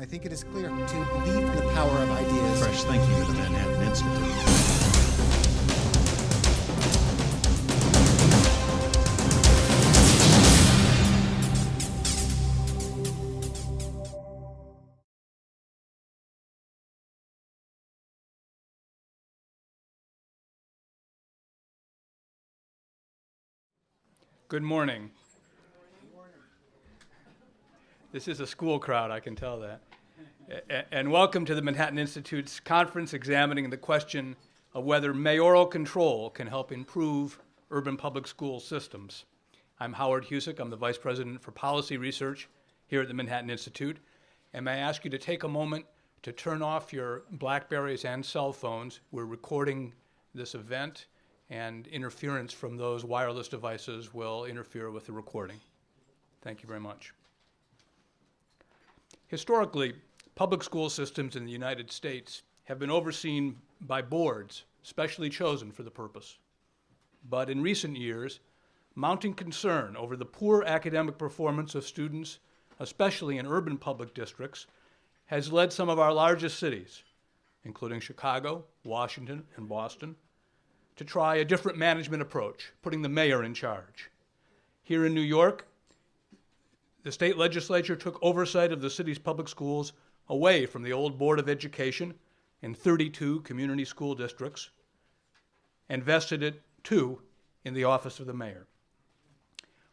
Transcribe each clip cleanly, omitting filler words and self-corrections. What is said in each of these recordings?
I think it is clear to believe in the power of ideas. Fresh thinking to the Manhattan Institute. Good morning. This is a school crowd, I can tell that. And welcome to the Manhattan Institute's conference examining the question of whether mayoral control can help improve urban public school systems. I'm Howard Husick. I'm the Vice President for Policy Research here at the Manhattan Institute. And may I ask you to take a moment to turn off your Blackberries and cell phones. We're recording this event, and interference from those wireless devices will interfere with the recording. Thank you very much. Historically, public school systems in the United States have been overseen by boards specially chosen for the purpose. But in recent years, mounting concern over the poor academic performance of students, especially in urban public districts, has led some of our largest cities, including Chicago, Washington, and Boston, to try a different management approach, putting the mayor in charge. Here in New York, the state legislature took oversight of the city's public schools away from the old Board of Education in 32 community school districts and vested it, too, in the office of the mayor.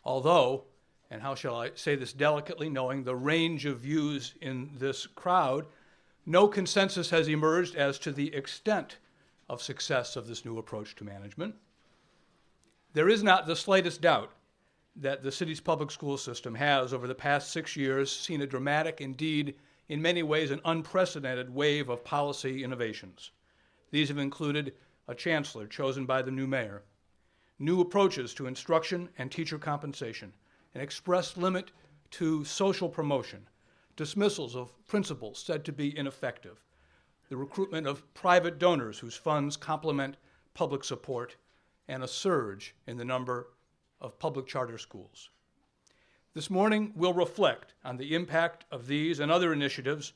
Although, and how shall I say this delicately, knowing the range of views in this crowd, no consensus has emerged as to the extent of success of this new approach to management. There is not the slightest doubt that the city's public school system has, over the past 6 years, seen a dramatic, indeed, in many ways, an unprecedented wave of policy innovations. These have included a chancellor chosen by the new mayor, new approaches to instruction and teacher compensation, an express limit to social promotion, dismissals of principals said to be ineffective, the recruitment of private donors whose funds complement public support, and a surge in the number of public charter schools. This morning, we'll reflect on the impact of these and other initiatives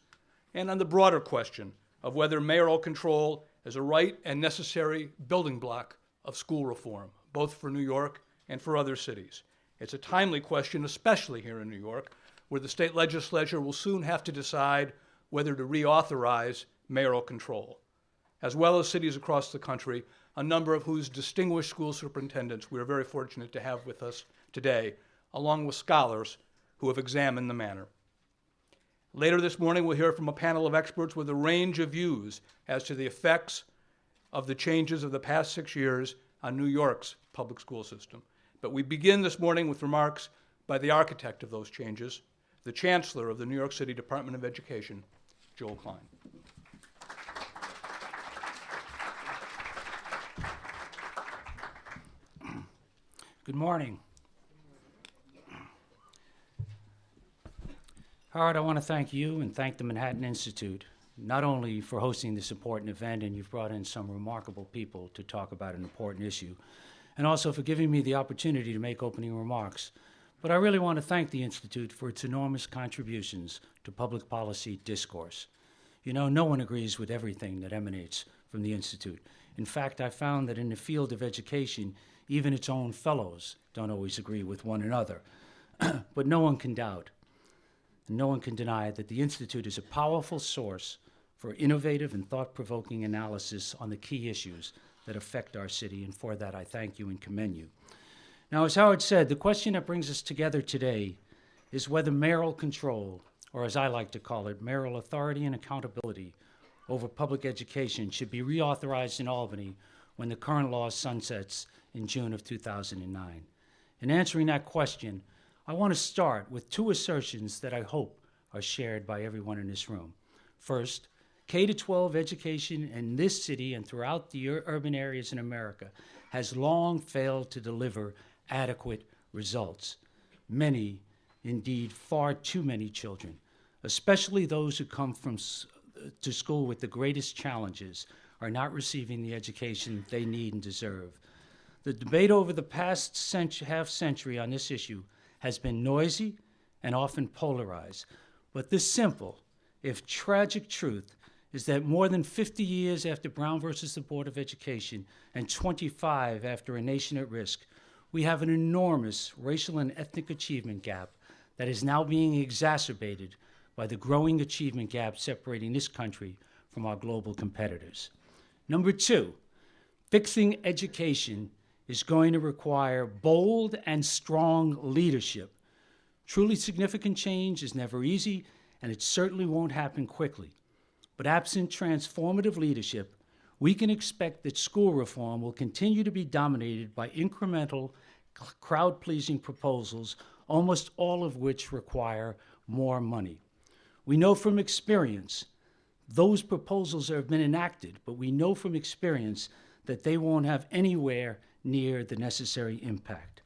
and on the broader question of whether mayoral control is a right and necessary building block of school reform, both for New York and for other cities. It's a timely question, especially here in New York, where the state legislature will soon have to decide whether to reauthorize mayoral control, as well as cities across the country, a number of whose distinguished school superintendents we are very fortunate to have with us today, along with scholars who have examined the matter. Later this morning, we'll hear from a panel of experts with a range of views as to the effects of the changes of the past 6 years on New York's public school system. But we begin this morning with remarks by the architect of those changes, the Chancellor of the New York City Department of Education, Joel Klein. Good morning. Howard, I want to thank you and thank the Manhattan Institute, not only for hosting this important event, and you've brought in some remarkable people to talk about an important issue, and also for giving me the opportunity to make opening remarks, but I really want to thank the Institute for its enormous contributions to public policy discourse. You know, no one agrees with everything that emanates from the Institute. In fact, I found that in the field of education, even its own fellows don't always agree with one another. But no one can doubt, and no one can deny that the Institute is a powerful source for innovative and thought-provoking analysis on the key issues that affect our city, and for that I thank you and commend you. Now, as Howard said, the question that brings us together today is whether mayoral control, or as I like to call it, mayoral authority and accountability over public education should be reauthorized in Albany when the current law sunsets in June of 2009. In answering that question, I want to start with two assertions that I hope are shared by everyone in this room. First, K-12 education in this city and throughout the urban areas in America has long failed to deliver adequate results. Many, indeed far too many children, especially those who come to school with the greatest challenges, are not receiving the education they need and deserve. The debate over the past half century on this issue has been noisy and often polarized, but this simple if tragic truth is that more than 50 years after Brown versus the Board of Education and 25 after A Nation at Risk, we have an enormous racial and ethnic achievement gap that is now being exacerbated by the growing achievement gap separating this country from our global competitors. Number two, fixing education is going to require bold and strong leadership. Truly significant change is never easy, and it certainly won't happen quickly. But absent transformative leadership, we can expect that school reform will continue to be dominated by incremental, crowd-pleasing proposals, almost all of which require more money. We know from experience those proposals have been enacted, but we know from experience that they won't have anywhere near the necessary impact.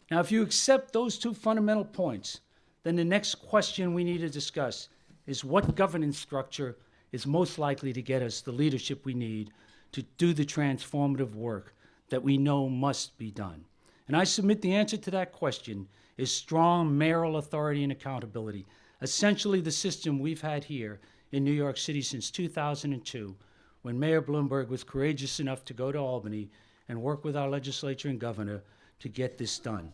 Now, if you accept those two fundamental points, then the next question we need to discuss is what governance structure is most likely to get us the leadership we need to do the transformative work that we know must be done. And I submit the answer to that question is strong mayoral authority and accountability, essentially the system we've had here in New York City since 2002, when Mayor Bloomberg was courageous enough to go to Albany and work with our legislature and governor to get this done.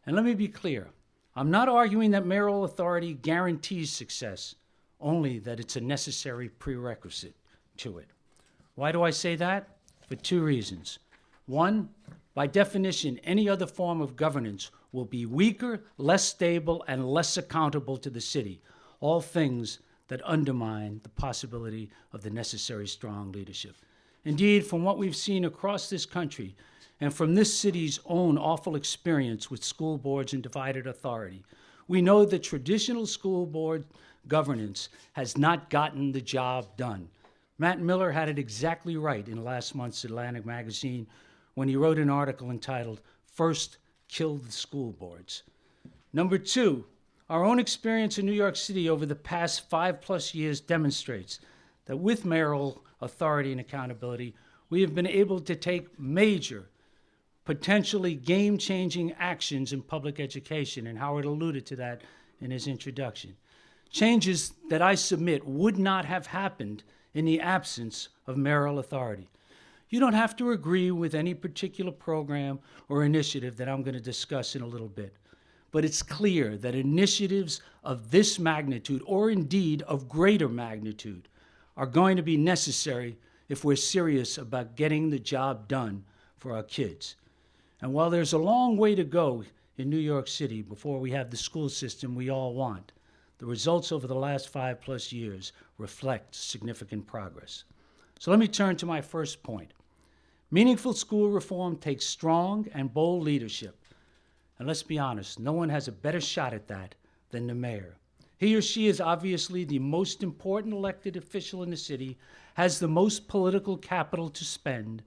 And let me be clear, I'm not arguing that mayoral authority guarantees success, only that it's a necessary prerequisite to it. Why do I say that? For two reasons. One, by definition, any other form of governance will be weaker, less stable, and less accountable to the city, all things that undermine the possibility of the necessary strong leadership. Indeed, from what we've seen across this country, and from this city's own awful experience with school boards and divided authority, we know that traditional school board governance has not gotten the job done. Matt Miller had it exactly right in last month's Atlantic magazine when he wrote an article entitled, "First, Kill the School Boards." Number two, our own experience in New York City over the past 5+ years demonstrates that with mayoral authority and accountability, we have been able to take major, potentially game-changing actions in public education, and Howard alluded to that in his introduction. Changes that I submit would not have happened in the absence of mayoral authority. You don't have to agree with any particular program or initiative that I'm going to discuss in a little bit, but it's clear that initiatives of this magnitude, or indeed of greater magnitude, are going to be necessary if we're serious about getting the job done for our kids. And while there's a long way to go in New York City before we have the school system we all want, the results over the last 5+ years reflect significant progress. So let me turn to my first point. Meaningful school reform takes strong and bold leadership. And let's be honest, no one has a better shot at that than the mayor. He or she is obviously the most important elected official in the city, has the most political capital to spend,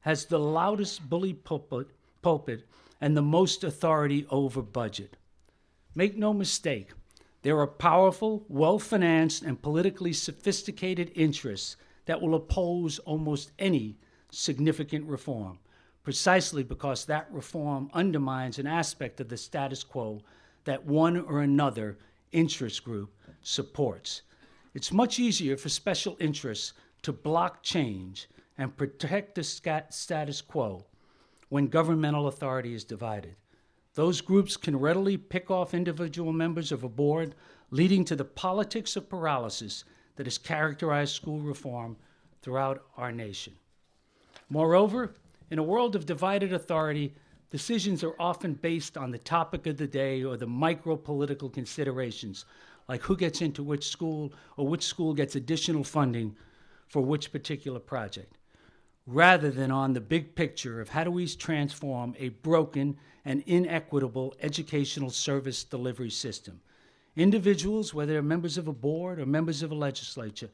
has the loudest bully pulpit, and the most authority over budget. Make no mistake, there are powerful, well-financed, and politically sophisticated interests that will oppose almost any significant reform, precisely because that reform undermines an aspect of the status quo that one or another interest group supports. It's much easier for special interests to block change and protect the status quo when governmental authority is divided. Those groups can readily pick off individual members of a board, leading to the politics of paralysis that has characterized school reform throughout our nation. Moreover, in a world of divided authority, decisions are often based on the topic of the day or the micro-political considerations, like who gets into which school or which school gets additional funding for which particular project, rather than on the big picture of how do we transform a broken and inequitable educational service delivery system. Individuals, whether they're members of a board or members of a legislature,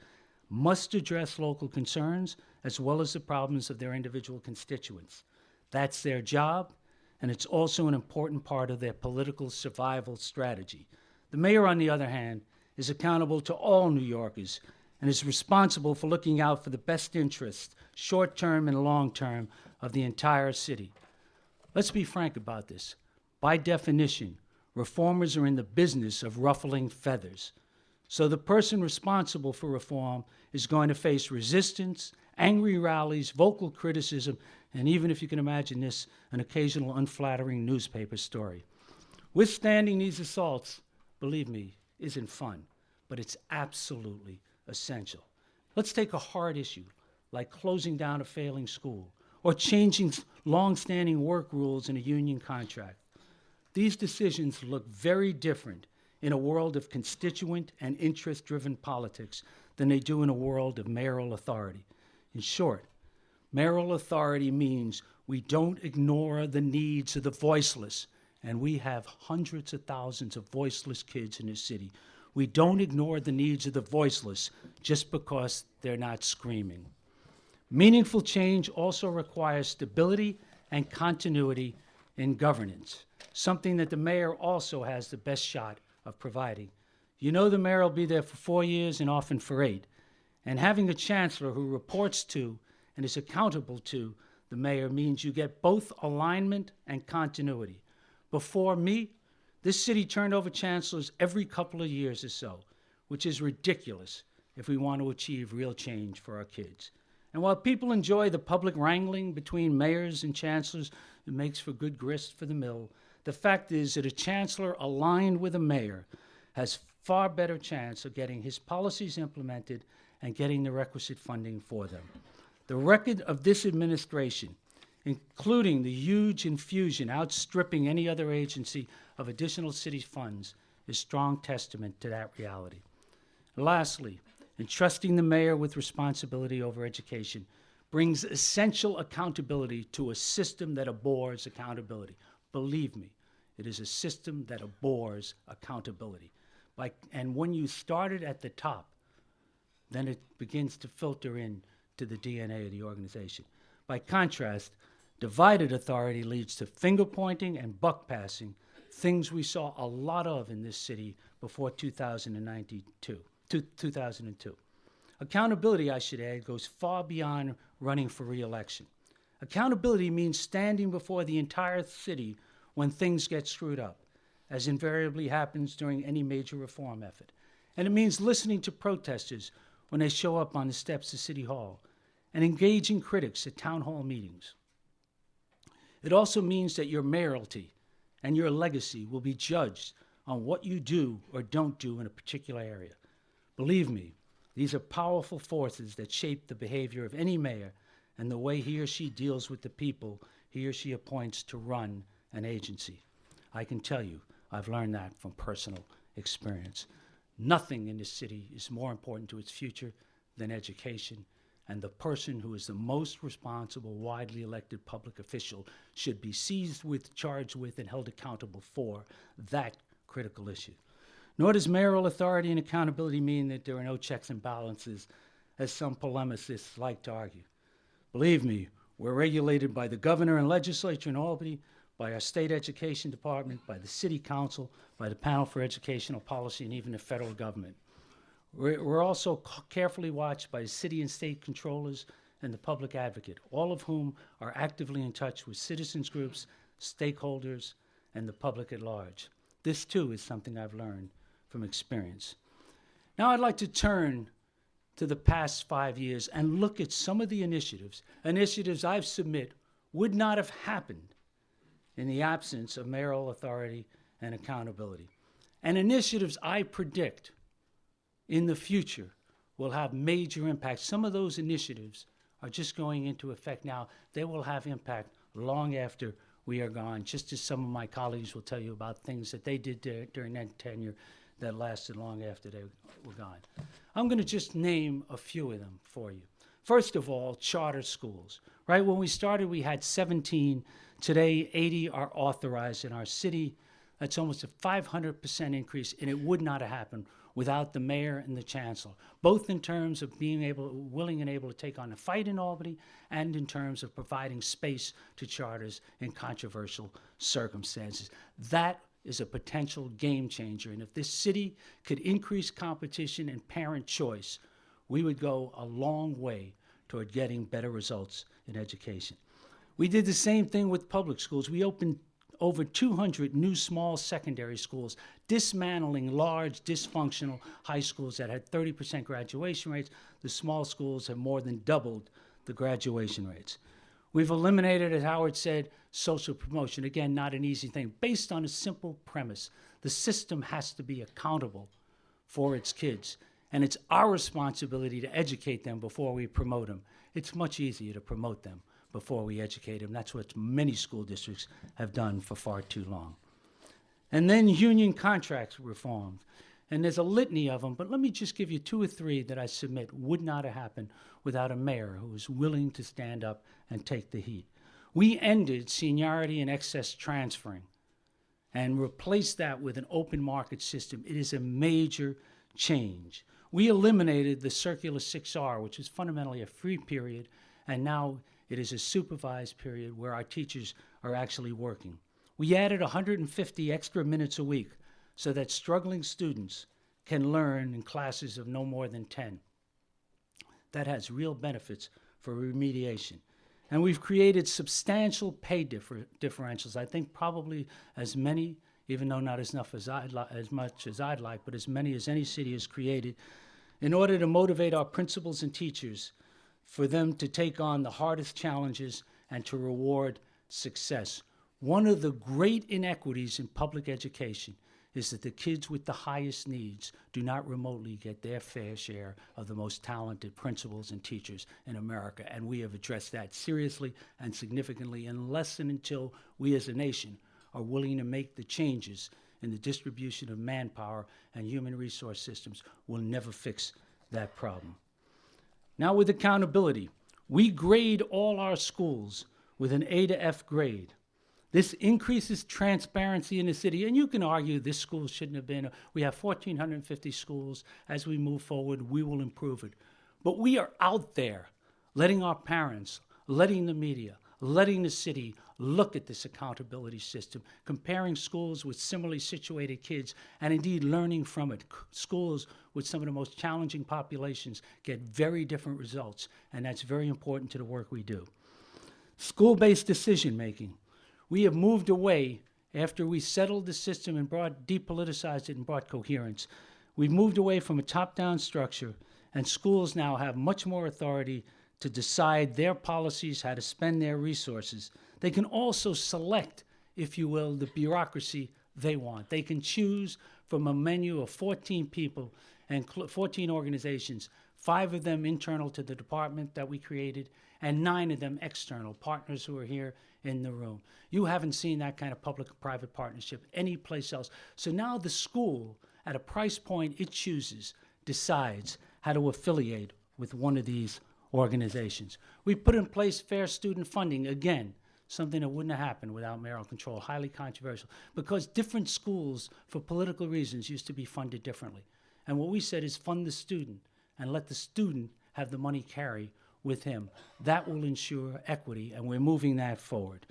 must address local concerns as well as the problems of their individual constituents. That's their job, and it's also an important part of their political survival strategy. The mayor, on the other hand, is accountable to all New Yorkers and is responsible for looking out for the best interests, short-term and long-term, of the entire city. Let's be frank about this. By definition, reformers are in the business of ruffling feathers. So the person responsible for reform is going to face resistance, angry rallies, vocal criticism, and even, if you can imagine this, an occasional unflattering newspaper story. Withstanding these assaults, believe me, isn't fun, but it's absolutely essential. Let's take a hard issue like closing down a failing school or changing long-standing work rules in a union contract. These decisions look very different in a world of constituent and interest-driven politics than they do in a world of mayoral authority. In short, mayoral authority means we don't ignore the needs of the voiceless, and we have hundreds of thousands of voiceless kids in this city. We don't ignore the needs of the voiceless just because they're not screaming. Meaningful change also requires stability and continuity in governance, something that the mayor also has the best shot of providing. You know the mayor will be there for 4 years and often for 8. And having a chancellor who reports to and is accountable to the mayor means you get both alignment and continuity. Before me, this city turned over chancellors every couple of years or so, which is ridiculous if we want to achieve real change for our kids. And while people enjoy the public wrangling between mayors and chancellors, it makes for good grist for the mill. The fact is that a chancellor aligned with a mayor has far better chance of getting his policies implemented and getting the requisite funding for them. The record of this administration, including the huge infusion outstripping any other agency of additional city funds, is strong testament to that reality. Lastly, entrusting the mayor with responsibility over education brings essential accountability to a system that abhors accountability. Believe me, it is a system that abhors accountability. And when you start it at the top, then it begins to filter in to the DNA of the organization. By contrast, divided authority leads to finger-pointing and buck-passing, things we saw a lot of in this city before 2002. Accountability, I should add, goes far beyond running for re-election. Accountability means standing before the entire city when things get screwed up, as invariably happens during any major reform effort. And it means listening to protesters when they show up on the steps of City Hall and engaging critics at town hall meetings. It also means that your mayoralty and your legacy will be judged on what you do or don't do in a particular area. Believe me, these are powerful forces that shape the behavior of any mayor and the way he or she deals with the people he or she appoints to run an agency. I can tell you, I've learned that from personal experience. Nothing in this city is more important to its future than education, and the person who is the most responsible, widely elected public official should be seized with, charged with, and held accountable for that critical issue. Nor does mayoral authority and accountability mean that there are no checks and balances, as some polemicists like to argue. Believe me, we're regulated by the governor and legislature in Albany, by our state education department, by the city council, by the panel for educational policy, and even the federal government. We're also carefully watched by the city and state controllers and the public advocate, all of whom are actively in touch with citizens groups, stakeholders, and the public at large. This, too, is something I've learned from experience. Now I'd like to turn to the past 5 years and look at some of the initiatives I've submit would not have happened in the absence of mayoral authority and accountability. And initiatives I predict in the future will have major impact. Some of those initiatives are just going into effect now. They will have impact long after we are gone, just as some of my colleagues will tell you about things that they did during that tenure that lasted long after they were gone. I'm going to just name a few of them for you. First of all, charter schools. Right when we started, we had 17. Today, 80 are authorized in our city. That's almost a 500% increase, and it would not have happened without the mayor and the chancellor, both in terms of being willing and able to take on the fight in Albany, and in terms of providing space to charters in controversial circumstances. That is a potential game changer, and if this city could increase competition and parent choice, we would go a long way toward getting better results in education. We did the same thing with public schools. We opened over 200 new small secondary schools, dismantling large, dysfunctional high schools that had 30% graduation rates. The small schools have more than doubled the graduation rates. We've eliminated, as Howard said, social promotion. Again, not an easy thing, based on a simple premise. The system has to be accountable for its kids, and it's our responsibility to educate them before we promote them. It's much easier to promote them before we educate them. That's what many school districts have done for far too long. And then union contracts reformed. And there's a litany of them, but let me just give you 2 or 3 that I submit would not have happened without a mayor who was willing to stand up and take the heat. We ended seniority and excess transferring and replaced that with an open market system. It is a major change. We eliminated the circular 6R, which is fundamentally a free period, and now it is a supervised period where our teachers are actually working. We added 150 extra minutes a week so that struggling students can learn in classes of no more than 10. That has real benefits for remediation. And we've created substantial pay differentials. I think probably as many, even though not as much as I'd like, but as many as any city has created, in order to motivate our principals and teachers for them to take on the hardest challenges and to reward success. One of the great inequities in public education is that the kids with the highest needs do not remotely get their fair share of the most talented principals and teachers in America. And we have addressed that seriously and significantly unless and until we as a nation are willing to make the changes in the distribution of manpower and human resource systems. We'll never fix that problem. Now with accountability, we grade all our schools with an A to F grade. This increases transparency in the city, and you can argue this school shouldn't have been. We have 1,450 schools. As we move forward, we will improve it. But we are out there letting our parents, letting the media, letting the city look at this accountability system, comparing schools with similarly situated kids, and indeed learning from it. Schools with some of the most challenging populations get very different results, and that's very important to the work we do. School-based decision-making. We have moved away after we settled the system and depoliticized it and brought coherence. We've moved away from a top-down structure, and schools now have much more authority to decide their policies, how to spend their resources. They can also select, if you will, the bureaucracy they want. They can choose from a menu of 14 people and 14 organizations, 5 of them internal to the department that we created, and 9 of them external, partners who are here in the room. You haven't seen that kind of public-private partnership anyplace else. So now the school, at a price point it chooses, decides how to affiliate with one of these organizations. We put in place fair student funding, again, something that wouldn't have happened without mayoral control, highly controversial, because different schools, for political reasons, used to be funded differently. And what we said is fund the student and let the student have the money carry with him. That will ensure equity, and we're moving that forward.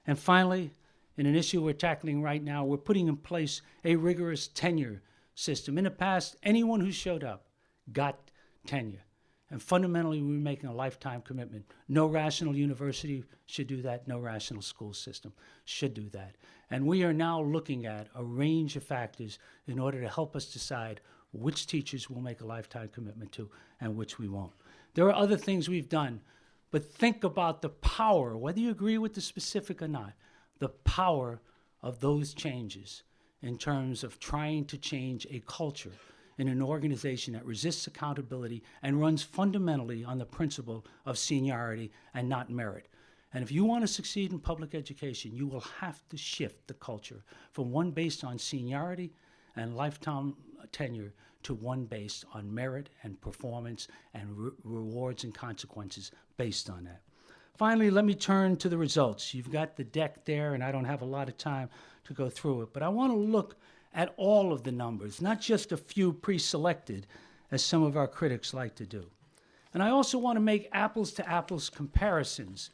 And finally, in an issue we're tackling right now, we're putting in place a rigorous tenure system. In the past, anyone who showed up got tenure. And fundamentally, we're making a lifetime commitment. No rational university should do that. No rational school system should do that. And we are now looking at a range of factors in order to help us decide which teachers we'll make a lifetime commitment to and which we won't. There are other things we've done, but think about the power, whether you agree with the specific or not, the power of those changes in terms of trying to change a culture in an organization that resists accountability and runs fundamentally on the principle of seniority and not merit. And if you want to succeed in public education, you will have to shift the culture from one based on seniority and lifetime tenure to one based on merit and performance and rewards and consequences based on that. Finally, let me turn to the results. You've got the deck there, and I don't have a lot of time to go through it, but I want to look at all of the numbers, not just a few pre-selected, as some of our critics like to do. And I also want to make apples-to-apples comparisons.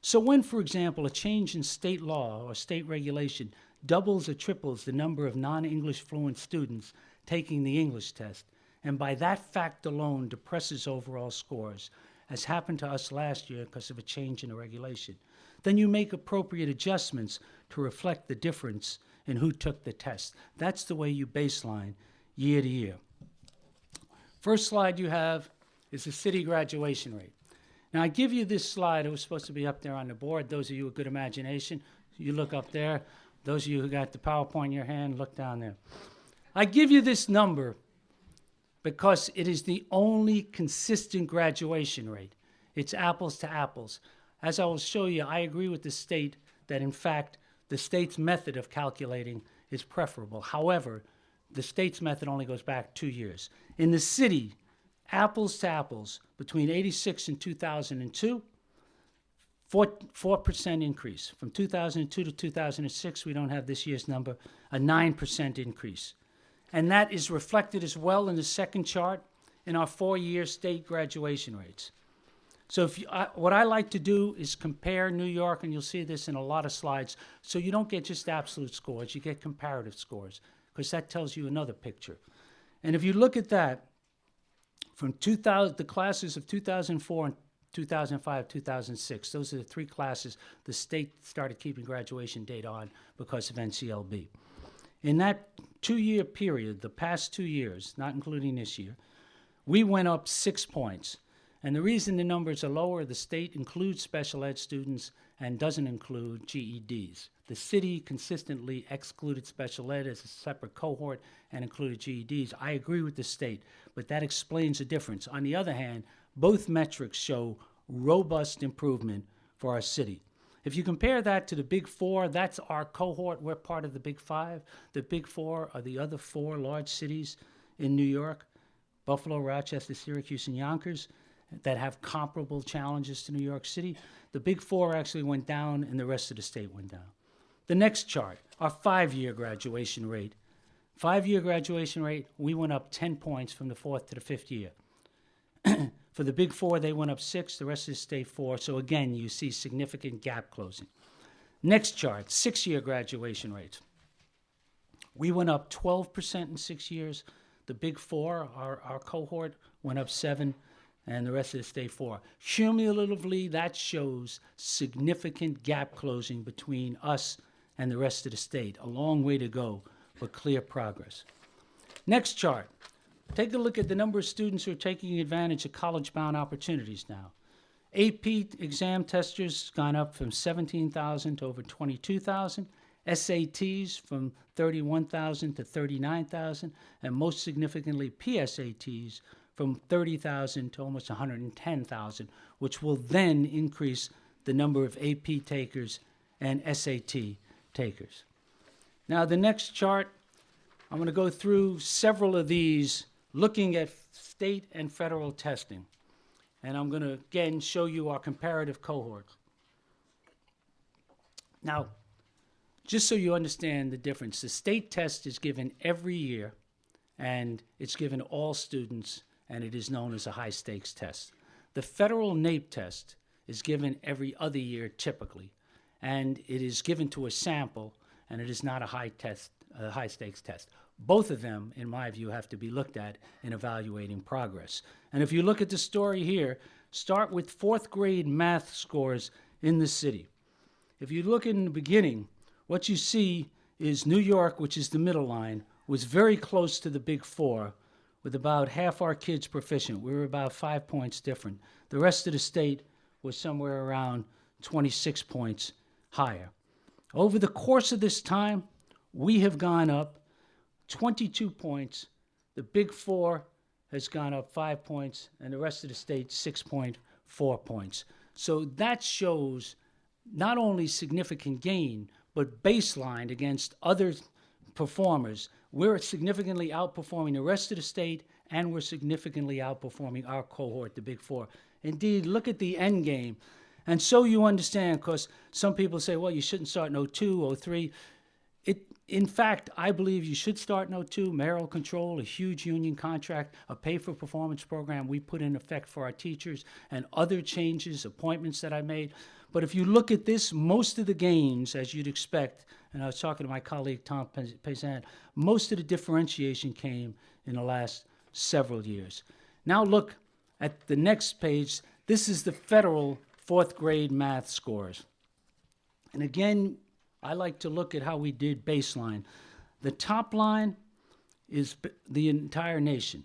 So when, for example, a change in state law or state regulation doubles or triples the number of non-English fluent students taking the English test, and by that fact alone depresses overall scores, as happened to us last year because of a change in the regulation, then you make appropriate adjustments to reflect the difference in who took the test. That's the way you baseline year to year. First slide you have is the city graduation rate. Now, I give you this slide. It was supposed to be up there on the board. Those of you with good imagination, you look up there. Those of you who got the PowerPoint in your hand, look down there. I give you this number because it is the only consistent graduation rate. It's apples to apples. As I will show you, I agree with the state that, in fact, the state's method of calculating is preferable. However, the state's method only goes back 2 years. In the city, apples to apples, between 86 and 2002, 4% increase. From 2002 to 2006, we don't have this year's number, a 9% increase. And that is reflected as well in the second chart in our 4-year state graduation rates. So what I like to do is compare New York, and you'll see this in a lot of slides, so you don't get just absolute scores, you get comparative scores, because that tells you another picture. And if you look at that, from the classes of 2004 and 2005, 2006, those are the 3 classes the state started keeping graduation data on because of NCLB. In that 2-year period, the past 2 years, not including this year, we went up 6 points. And the reason the numbers are lower, the state includes special ed students and doesn't include GEDs. The city consistently excluded special ed as a separate cohort and included GEDs. I agree with the state, but that explains the difference. On the other hand, both metrics show robust improvement for our city. If you compare that to the Big Four, that's our cohort. We're part of the Big Five. The Big Four are the other 4 large cities in New York, Buffalo, Rochester, Syracuse, and Yonkers, that have comparable challenges to New York City. The Big Four actually went down, and the rest of the state went down. The next chart, our 5-year graduation rate. 5-year graduation rate, we went up 10 points from the 4th to the 5th year. For the Big Four, they went up 6, the rest of the state 4. So again, you see significant gap closing. Next chart, 6-year graduation rates. We went up 12% in 6 years. The Big Four, our cohort, went up 7, and the rest of the state 4. Cumulatively, that shows significant gap closing between us and the rest of the state. A long way to go, but clear progress. Next chart. Take a look at the number of students who are taking advantage of college-bound opportunities now. AP exam testers gone up from 17,000 to over 22,000. SATs from 31,000 to 39,000. And most significantly, PSATs from 30,000 to almost 110,000, which will then increase the number of AP takers and SAT takers. Now, the next chart, I'm going to go through several of these looking at state and federal testing. And I'm going to, again, show you our comparative cohorts. Now, just so you understand the difference, the state test is given every year, and it's given to all students, and it is known as a high-stakes test. The federal NAEP test is given every other year typically, and it is given to a sample, and it is not a high-stakes test. Both of them, in my view, have to be looked at in evaluating progress. And if you look at the story here, start with 4th grade math scores in the city. If you look in the beginning, what you see is New York, which is the middle line, was very close to the Big Four, with about half our kids proficient. We were about 5 points different. The rest of the state was somewhere around 26 points higher. Over the course of this time, we have gone up 22 points. The Big Four has gone up 5 points, and the rest of the state 6.4 points. So that shows not only significant gain, but baseline against other performers. We're significantly outperforming the rest of the state, and we're significantly outperforming our cohort, the Big Four. Indeed, look at the end game. And so you understand, because some people say, well, you shouldn't start in 02, 03. In fact, I believe you should start in 02. Mayoral control, a huge union contract, a pay-for-performance program we put in effect for our teachers, and other changes, appointments that I made. But if you look at this, most of the gains, as you'd expect, and I was talking to my colleague Tom Paysan, most of the differentiation came in the last several years. Now look at the next page. This is the federal 4th grade math scores. And again, I like to look at how we did baseline. The top line is the entire nation.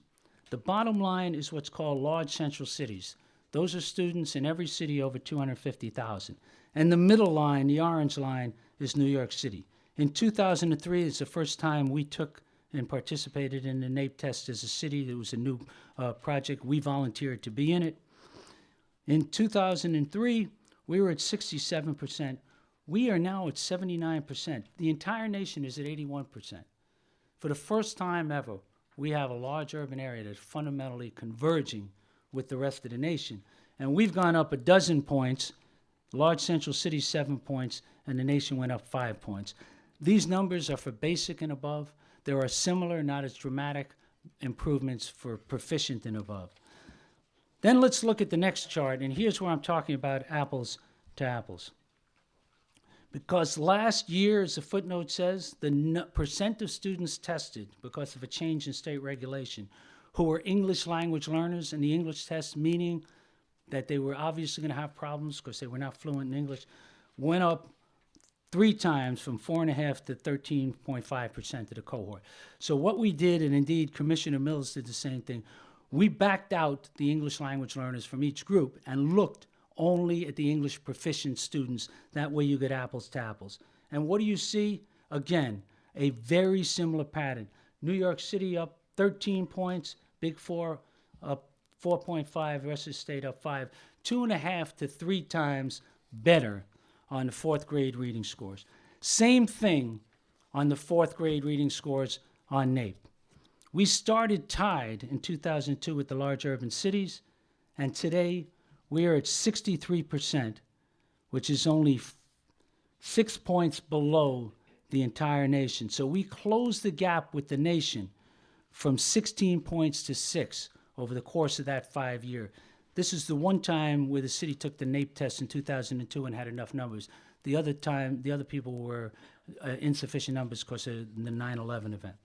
The bottom line is what's called large central cities. Those are students in every city over 250,000. And the middle line, the orange line, is New York City. In 2003, it's the first time we took and participated in the NAEP test as a city. It was a new project. We volunteered to be in it. In 2003, we were at 67%. We are now at 79%. The entire nation is at 81%. For the first time ever, we have a large urban area that's fundamentally converging with the rest of the nation. And we've gone up 12 points, large central cities 7 points, and the nation went up 5 points. These numbers are for basic and above. There are similar, not as dramatic, improvements for proficient and above. Then let's look at the next chart, and here's where I'm talking about apples to apples. Because last year, as the footnote says, the percent of students tested because of a change in state regulation who were English language learners in the English test, meaning that they were obviously going to have problems because they were not fluent in English, went up 3 times from 4.5% to 13.5% of the cohort. So what we did, and indeed Commissioner Mills did the same thing, we backed out the English language learners from each group and looked only at the English proficient students. That way you get apples to apples. And what do you see? Again, a very similar pattern. New York City up 13 points, Big Four up 4.5, rest of the state up 5, 2.5 to 3 times better on the 4th grade reading scores. Same thing on the 4th grade reading scores on NAEP. We started tied in 2002 with the large urban cities, and today we are at 63%, which is only 6 points below the entire nation. So we closed the gap with the nation from 16 points to 6 over the course of that 5 year. This is the one time where the city took the NAEP test in 2002 and had enough numbers. The other time, the other people were insufficient numbers because of the 9/11 event.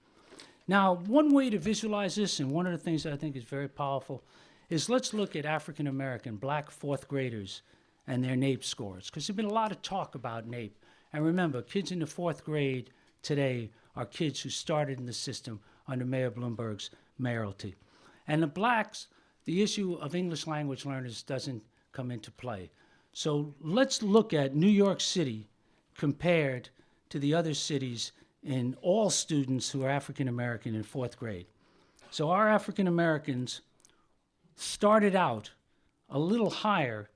Now, one way to visualize this, and one of the things that I think is very powerful, is let's look at African American, black 4th graders and their NAEP scores, because there's been a lot of talk about NAEP. And remember, kids in the 4th grade today are kids who started in the system under Mayor Bloomberg's mayoralty. And the blacks, the issue of English language learners doesn't come into play. So let's look at New York City compared to the other cities in all students who are African American in 4th grade. So our African Americans started out a little higher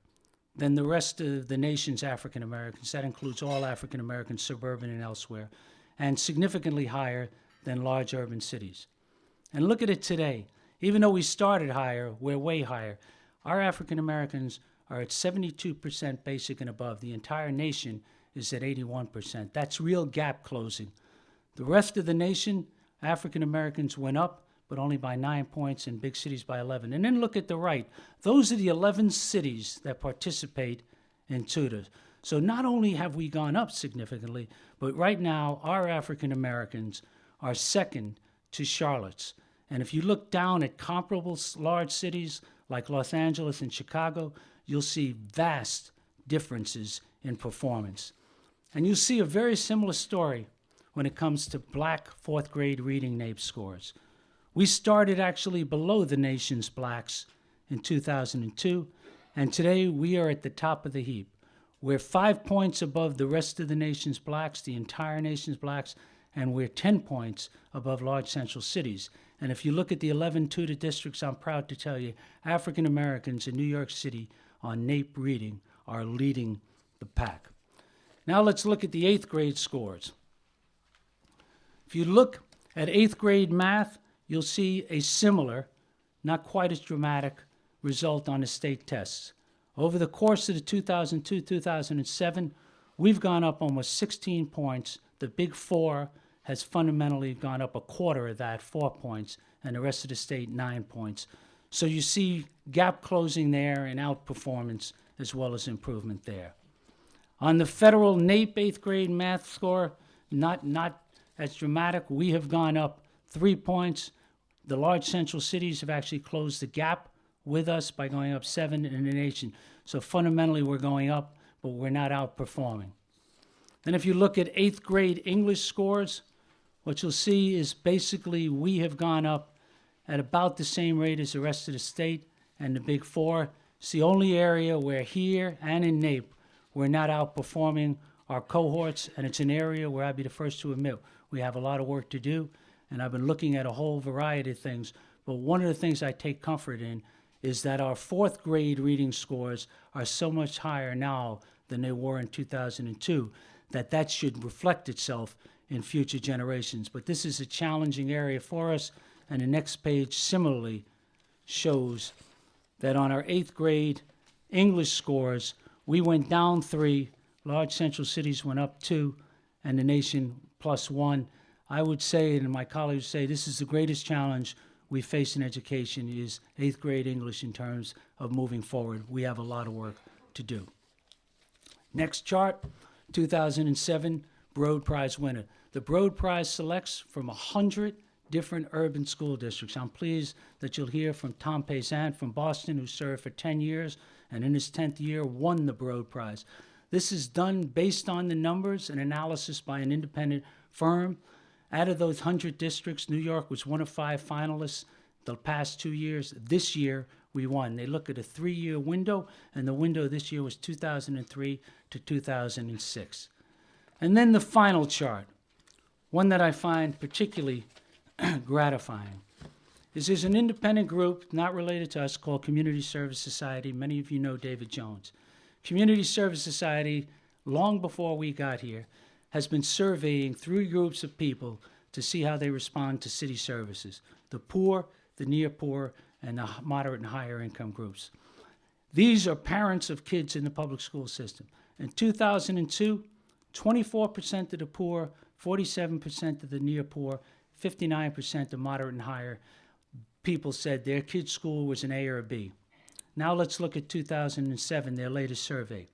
than the rest of the nation's African Americans. That includes all African Americans, suburban and elsewhere, and significantly higher than large urban cities. And look at it today. Even though we started higher, we're way higher. Our African Americans are at 72% basic and above. The entire nation is at 81%. That's real gap closing. The rest of the nation, African Americans went up, but only by 9 points, and big cities by 11. And then look at the right. Those are the 11 cities that participate in tutors. So not only have we gone up significantly, but right now our African Americans are second to Charlotte's. And if you look down at comparable large cities like Los Angeles and Chicago, you'll see vast differences in performance. And you'll see a very similar story when it comes to black 4th grade reading NAEP scores. We started actually below the nation's blacks in 2002, and today we are at the top of the heap. We're 5 points above the rest of the nation's blacks, the entire nation's blacks, and we're 10 points above large central cities. And if you look at the 11 tutor districts, I'm proud to tell you, African Americans in New York City on NAEP reading are leading the pack. Now let's look at the 8th grade scores. If you look at 8th grade math, you'll see a similar, not quite as dramatic, result on the state tests. Over the course of the 2002-2007, we've gone up almost 16 points. The Big Four has fundamentally gone up a quarter of that, 4 points, and the rest of the state 9 points. So you see gap closing there and outperformance as well as improvement there. On the federal NAEP 8th grade math score, not as dramatic. We have gone up 3 points. The large central cities have actually closed the gap with us by going up 7 in the nation. So fundamentally we're going up, but we're not outperforming. Then if you look at 8th grade English scores, what you'll see is basically we have gone up at about the same rate as the rest of the state and the Big Four. It's the only area where here and in NAPE we're not outperforming our cohorts, and it's an area where I'd be the first to admit we have a lot of work to do, and I've been looking at a whole variety of things. But one of the things I take comfort in is that our 4th grade reading scores are so much higher now than they were in 2002, that should reflect itself in future generations. But this is a challenging area for us, and the next page similarly shows that on our 8th grade English scores, we went down 3, large central cities went up 2, and the nation +1. I would say, and my colleagues say, this is the greatest challenge we face in education is 8th grade English in terms of moving forward. We have a lot of work to do. Next chart, 2007 Broad Prize winner. The Broad Prize selects from 100 different urban school districts. I'm pleased that you'll hear from Tom Paysan from Boston, who served for 10 years and in his 10th year won the Broad Prize. This is done based on the numbers and analysis by an independent firm. Out of those 100 districts, New York was one of 5 finalists the past 2 years. This year, we won. They look at a 3-year window, and the window this year was 2003 to 2006. And then the final chart, one that I find particularly gratifying, is there's an independent group not related to us called Community Service Society. Many of you know David Jones. Community Service Society, long before we got here, has been surveying 3 groups of people to see how they respond to city services: the poor, the near poor, and the moderate and higher income groups. These are parents of kids in the public school system. In 2002, 24% of the poor, 47% of the near poor, 59% of moderate and higher people said their kid's school was an A or a B. Now let's look at 2007, their latest survey.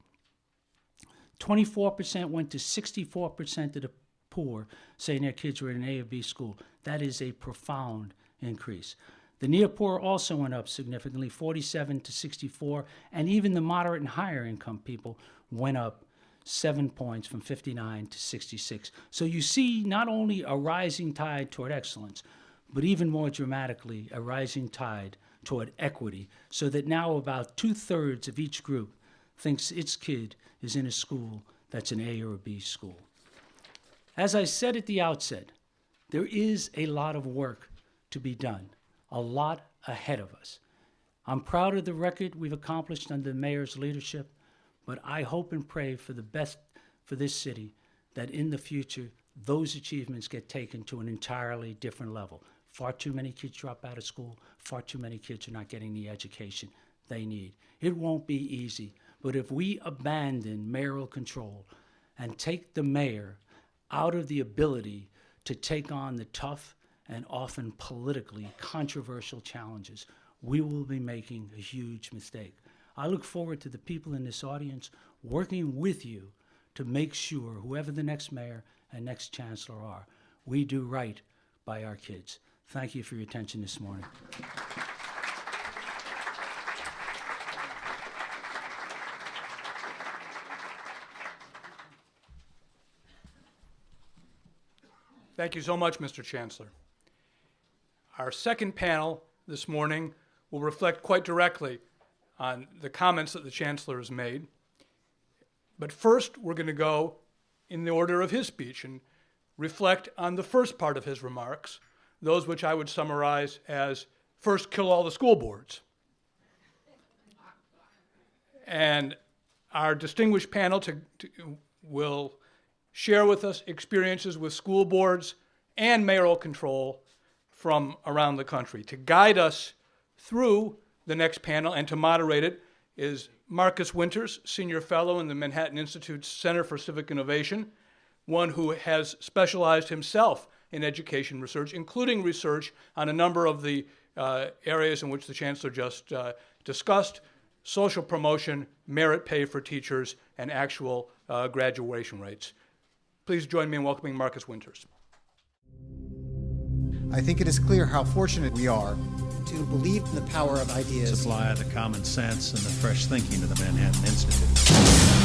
24% went to 64% of the poor saying their kids were in an A or B school. That is a profound increase. The near poor also went up significantly, 47 to 64, and even the moderate and higher income people went up 7 points from 59 to 66. So you see not only a rising tide toward excellence, but even more dramatically, a rising tide toward equity, so that now about 2/3 of each group thinks its kid is in a school that's an A or a B school. As I said at the outset, there is a lot of work to be done, a lot ahead of us. I'm proud of the record we've accomplished under the mayor's leadership, but I hope and pray for the best for this city, that in the future, those achievements get taken to an entirely different level. Far too many kids drop out of school. Far too many kids are not getting the education they need. It won't be easy, but if we abandon mayoral control and take the mayor out of the ability to take on the tough and often politically controversial challenges, we will be making a huge mistake. I look forward to the people in this audience working with you to make sure, whoever the next mayor and next chancellor are, we do right by our kids. Thank you for your attention this morning. Thank you so much, Mr. Chancellor. Our second panel this morning will reflect quite directly on the comments that the Chancellor has made. But first, we're going to go in the order of his speech and reflect on the first part of his remarks, those which I would summarize as first kill all the school boards. And our distinguished panel will share with us experiences with school boards and mayoral control from around the country. To guide us through the next panel and to moderate it is Marcus Winters, Senior Fellow in the Manhattan Institute's Center for Civic Innovation, one who has specialized himself in education research, including research on a number of the areas in which the Chancellor just discussed: social promotion, merit pay for teachers, and actual graduation rates. Please join me in welcoming Marcus Winters. I think it is clear how fortunate we are to believe in the power of ideas. Supply the common sense and the fresh thinking of the Manhattan Institute.